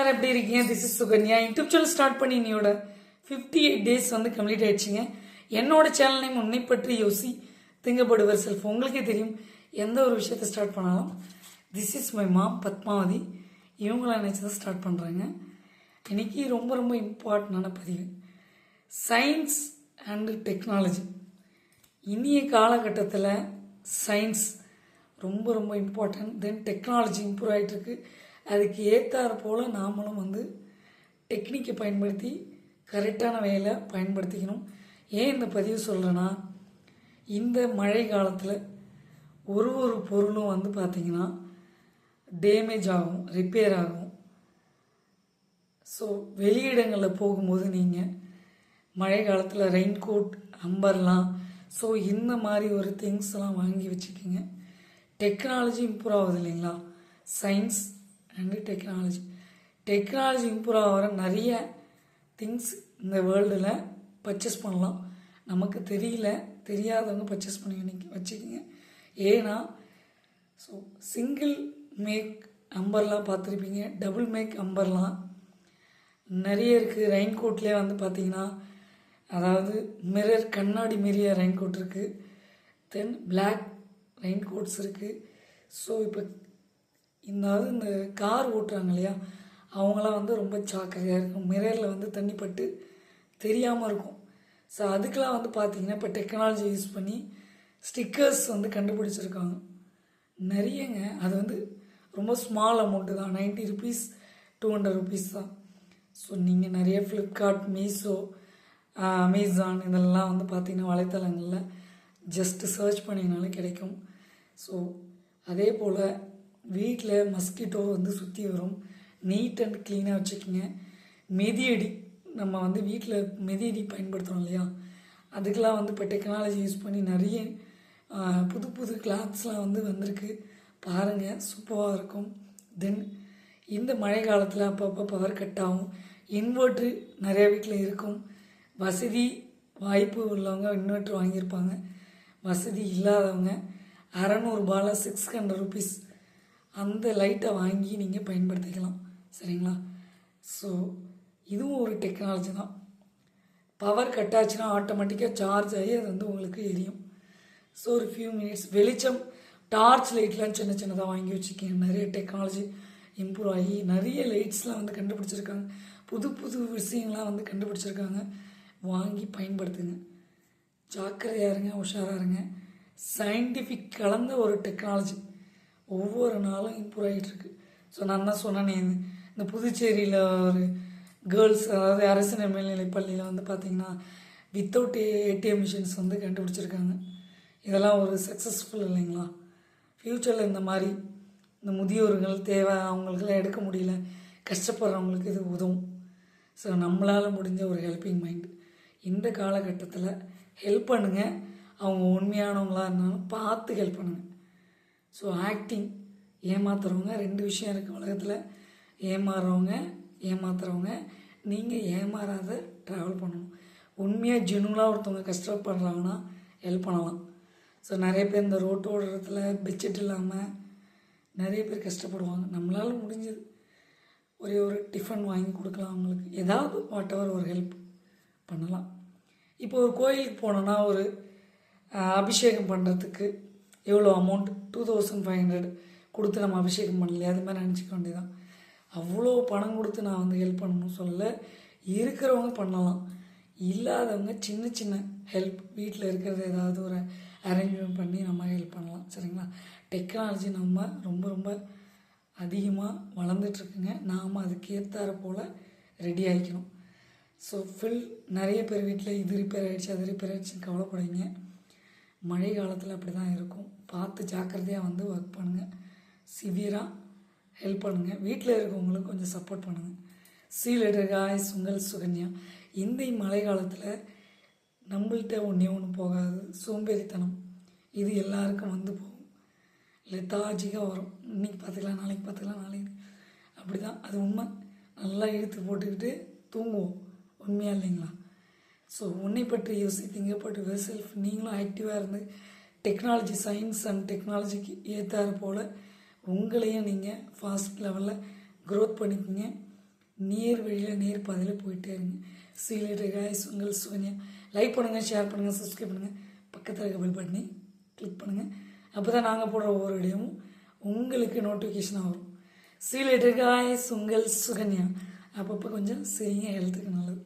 எல்லாரும் எப்படி இருக்கீங்க? This is Sukanya. YouTube channel start பண்ணி இன்னையோட 58 டேஸ் வந்து கம்ப்ளீட் ஆயிடுச்சுங்க. என்னோட சேனல் நேம் உன்னை பற்றி யோசி திங்கப்படுவர் செல்ஃப். உங்களுக்கே தெரியும், எந்த ஒரு விஷயத்தை ஸ்டார்ட் பண்ணாலும் this is my mom Padmavathi இவங்கள நினச்சி தான் ஸ்டார்ட் பண்ணுறாங்க. இன்றைக்கி ரொம்ப ரொம்ப இம்பார்ட்டண்டான பதிவு, சயின்ஸ் அண்டு டெக்னாலஜி. இனிய காலகட்டத்தில் சயின்ஸ் ரொம்ப ரொம்ப இம்பார்ட்டன்ட். தென் டெக்னாலஜி இம்ப்ரூவ் ஆகிட்டுருக்கு. அதுக்கு ஏற்றாறு போல் நாமளும் வந்து டெக்னிக்கை பயன்படுத்தி கரெக்டான வேலை பயன்படுத்திக்கணும். ஏன் இந்த பதிவு சொல்கிறேன்னா, இந்த மழை காலத்தில் ஒரு பொருளும் வந்து பார்த்திங்கன்னா டேமேஜ் ஆகும், ரிப்பேர் ஆகும். ஸோ வெளியிடங்களில் போகும்போது நீங்கள் மழை காலத்தில் ரெயின் கோட், அம்பர்லாம், ஸோ இந்த மாதிரி ஒரு திங்ஸ்லாம் வாங்கி வச்சுக்கோங்க. டெக்னாலஜி இம்ப்ரூவ் ஆகுது இல்லைங்களா? சயின்ஸ் அண்டு டெக்னாலஜி இம்ப்ரூவ் ஆகிற நிறைய திங்ஸ் இந்த வேர்ல்டில் பர்ச்சேஸ் பண்ணலாம். நமக்கு தெரியாதவங்க பர்ச்சேஸ் பண்ணி வச்சுக்கோங்க. ஏன்னா ஸோ சிங்கிள் மேக் அம்பர்லாம் பார்த்துருப்பீங்க, டபுள் மேக் அம்பர்லாம் நிறைய இருக்குது. ரெயின் கோட்லேயே வந்து பார்த்திங்கன்னா, அதாவது மிரர், கண்ணாடி மீறிய ரெயின் கோட் இருக்குது. தென் பிளாக் ரெயின் கோட்ஸ் இருக்குது. ஸோ இப்போ இந்த கார் ஓட்டுறாங்க இல்லையா, அவங்களாம் வந்து ரொம்ப ஜாக்கிரதையாக இருக்கும். மிரரில் வந்து தண்ணி பட்டு தெரியாமல் இருக்கும். ஸோ அதுக்கெலாம் வந்து பார்த்திங்கன்னா இப்போ டெக்னாலஜி யூஸ் பண்ணி ஸ்டிக்கர்ஸ் வந்து கண்டுபிடிச்சிருக்காங்க நிறையங்க. அது வந்து ரொம்ப ஸ்மால் அமௌண்ட்டு தான், 90 ருபீஸ் 200 ருபீஸ் தான். ஸோ நீங்கள் நிறைய ஃப்ளிப்கார்ட், மீஷோ, அமேசான் இதெல்லாம் வந்து பார்த்திங்கன்னா வலைத்தளங்களில் ஜஸ்ட்டு சர்ச் பண்ணிங்கனாலே கிடைக்கும். ஸோ அதே போல் வீட்டில் மஸ்கிட்டோ வந்து சுற்றி வரும், நீட் அண்ட் க்ளீனாக வச்சுக்கோங்க. மிதியடி, நம்ம வந்து வீட்டில் மிதியடி பயன்படுத்துகிறோம் இல்லையா, அதுக்கெலாம் வந்து இப்போ டெக்னாலஜி யூஸ் பண்ணி நிறைய புது கிளாத்ஸ்லாம் வந்து வந்திருக்கு. பாருங்கள், சூப்பராக இருக்கும். தென் இந்த மழை காலத்தில் அப்பப்போ பவர் கட் ஆகும். இன்வெர்ட்ரு நிறைய வீட்டில் இருக்கும். வசதி வாய்ப்பு உள்ளவங்க இன்வெர்ட்ரு வாங்கியிருப்பாங்க. வசதி இல்லாதவங்க 600 ரூபாயில் 600 ருபீஸ் அந்த லைட்டை வாங்கி நீங்கள் பயன்படுத்திக்கலாம். சரிங்களா? ஸோ இதுவும் ஒரு டெக்னாலஜி தான். பவர் கட் ஆச்சுன்னா ஆட்டோமேட்டிக்காக சார்ஜ் ஆகி அது வந்து உங்களுக்கு எரியும். ஸோ ஒரு ஃபியூ மினிட்ஸ் வெளிச்சம், டார்ச் லைட்லாம் சின்னதாக வாங்கி வச்சுக்கோங்க. நிறைய டெக்னாலஜி இம்ப்ரூவ் ஆகி நிறைய லைட்ஸ்லாம் வந்து கண்டுபிடிச்சிருக்காங்க. புது விஷயங்கள்லாம் வந்து கண்டுபிடிச்சிருக்காங்க. வாங்கி பயன்படுத்துங்க. ஜாக்கிரதையாக இருங்க, உஷாராக இருங்க. சயின்டிஃபிக் கலந்த ஒரு டெக்னாலஜி ஒவ்வொரு நாளும் இம்ப்ரூவ் ஆகிட்டுருக்கு. ஸோ நான் தான் சொன்னேனே, இந்த புதுச்சேரியில் ஒரு கேர்ள்ஸ், அதாவது அரசு மேல்நிலைப் பள்ளியில் வந்து பார்த்திங்கன்னா வித்தவுட் ஏடிஎம் மிஷின்ஸ் வந்து கண்டுபிடிச்சிருக்காங்க. இதெல்லாம் ஒரு சக்ஸஸ்ஃபுல் இல்லைங்களா? ஃப்யூச்சரில் இந்த மாதிரி இந்த முதியோர்கள் தேவை, அவங்களுக்கெல்லாம் எடுக்க முடியல, கஷ்டப்படுறவங்களுக்கு இது உதவும். ஸோ நம்மளால் முடிஞ்ச ஒரு ஹெல்ப்பிங் மைண்டு. இந்த காலகட்டத்தில் ஹெல்ப் பண்ணுங்கள். அவங்க உண்மையானவங்களாக இருந்தாலும் பார்த்து ஹெல்ப் பண்ணுங்கள். ஸோ ஆக்டிங், ஏமாத்துறவங்க 2 விஷயம் இருக்குது உலகத்தில். ஏமாத்துறவங்க. நீங்கள் ஏமாறாத ட்ராவல் பண்ணணும். உண்மையாக ஜெனுவலாக ஒருத்தவங்க கஷ்டப்படுறாங்கன்னா ஹெல்ப் பண்ணலாம். ஸோ நிறைய பேர் இந்த ரோட்டோரத்தில் பெட்ஷீட் இல்லாமல் நிறைய பேர் கஷ்டப்படுவாங்க. நம்மளால் முடிஞ்சது ஒரு டிஃபன் வாங்கி கொடுக்கலாம் அவங்களுக்கு, ஏதாவது வாட் எவர் ஒரு ஹெல்ப் பண்ணலாம். இப்போ ஒரு கோயிலுக்கு போனோன்னா ஒரு அபிஷேகம் பண்ணுறதுக்கு எவ்வளோ அமௌண்ட், 2500 கொடுத்து நம்ம அபிஷேகம் பண்ணலையே, அது மாதிரி நினச்சிக்க வேண்டியதான். அவ்வளோ பணம் கொடுத்து நான் வந்து ஹெல்ப் பண்ணணும்னு சொல்லலை. இருக்கிறவங்க பண்ணலாம், இல்லாதவங்க சின்ன ஹெல்ப் வீட்டில் இருக்கிறது ஏதாவது ஒரு அரேஞ்ச்மெண்ட் பண்ணி நம்ம ஹெல்ப் பண்ணலாம். சரிங்களா? டெக்னாலஜி நம்ம ரொம்ப அதிகமாக வளர்ந்துட்டுருக்குங்க. நாம் அதுக்கு ஏற்றாறு போல் ரெடி ஆகிக்கணும். ஸோ நிறைய பேர் வீட்டில் இது ரிப்பேர் ஆகிடுச்சு, அது ரிப்பேர் ஆகிடுச்சின்னு கவலைப்படுவீங்க. மழை காலத்தில் அப்படி தான் இருக்கும். பார்த்து ஜாக்கிரதையாக வந்து ஒர்க் பண்ணுங்கள். சிவியராக ஹெல்ப் பண்ணுங்கள். வீட்டில் இருக்கவங்களுக்கு கொஞ்சம் சப்போர்ட் பண்ணுங்கள். See you later guys. உங்கள் சுகன்யா. இந்த மழை காலத்தில் நம்மள்கிட்ட ஒன்று போகாது, சோம்பேறித்தனம். இது எல்லாருக்கும் வந்து போகும், லெத்தாஜிக்காக வரும். இன்றைக்கி பார்த்துக்கலாம், நாளைக்கு பார்த்துக்கலாம், நாளைக்கு அப்படி தான். அது உண்மை. நல்லா இழுத்து போட்டுக்கிட்டு தூங்குவோம். உண்மையாக இல்லைங்களா? ஸோ உன்னை பற்றி யோசி, திங்கப்பட்டு யுவர் செல்ஃப். நீங்களும் ஆக்டிவாக இருந்து டெக்னாலஜி, சயின்ஸ் அண்ட் டெக்னாலஜிக்கு ஏற்றாறு போல் உங்களையும் நீங்கள் ஃபாஸ்ட் லெவலில் க்ரோத் பண்ணிக்கோங்க. நேர் வழியில் நேர் பாதையில் போயிட்டே இருங்க. சீலேட்டர் காய்ஸ், உங்கள் சுகன்யா. லைக் பண்ணுங்கள், ஷேர் பண்ணுங்கள், சப்ஸ்கிரைப் பண்ணுங்கள், பக்கத்தில் இருக்க பெல் பட்டனை கிளிக் பண்ணுங்கள். அப்போ தான் நாங்கள் போடுற ஒவ்வொரு வீடியோவும் உங்களுக்கு நோட்டிஃபிகேஷனாக வரும். சீலேட்டர் காய்ஸ், உங்கள் சுகன்யா. அப்பப்போ கொஞ்சம் செய்யுங்க, ஹெல்த்துக்கு நல்லது.